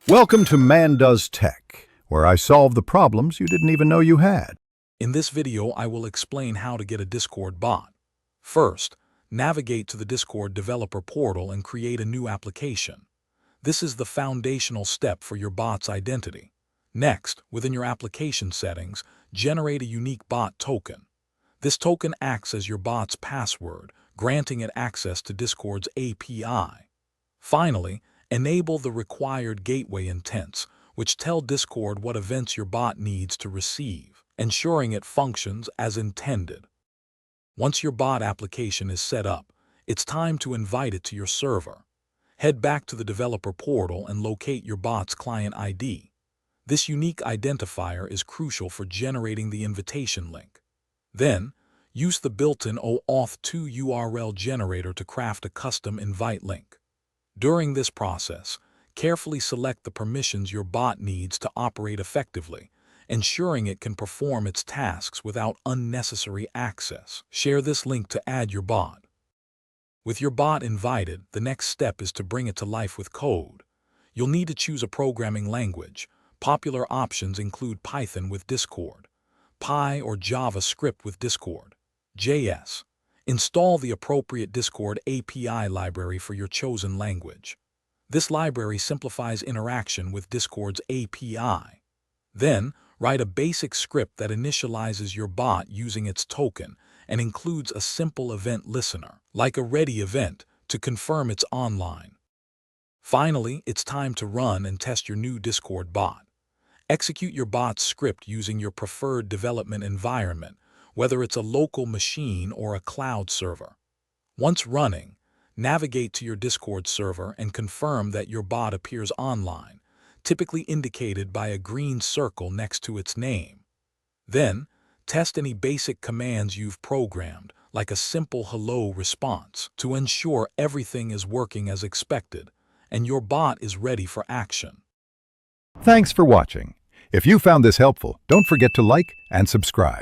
Welcome to Man Does Tech, where I solve the problems you didn't even know you had. In this video, I will explain how to get a Discord bot. First, navigate to the Discord developer portal and create a new application. This is the foundational step for your bot's identity. Next, within your application settings, generate a unique bot token. This token acts as your bot's password, granting it access to Discord's API. Finally, enable the required gateway intents, which tell Discord what events your bot needs to receive, ensuring it functions as intended. Once your bot application is set up, it's time to invite it to your server. Head back to the developer portal and locate your bot's client ID. This unique identifier is crucial for generating the invitation link. Then, use the built-in OAuth2 URL generator to craft a custom invite link. During this process, carefully select the permissions your bot needs to operate effectively, ensuring it can perform its tasks without unnecessary access. Share this link to add your bot. With your bot invited, the next step is to bring it to life with code. You'll need to choose a programming language. Popular options include Python with Discord, Py or JavaScript with Discord, JS. Install the appropriate Discord API library for your chosen language. This library simplifies interaction with Discord's API. Then, write a basic script that initializes your bot using its token and includes a simple event listener, like a ready event, to confirm it's online. Finally, it's time to run and test your new Discord bot. Execute your bot's script using your preferred development environment, whether it's a local machine or a cloud server. Once running, navigate to your Discord server and confirm that your bot appears online, typically indicated by a green circle next to its name. Then, test any basic commands you've programmed, like a simple hello response, to ensure everything is working as expected and your bot is ready for action. Thanks for watching. If you found this helpful, don't forget to like and subscribe.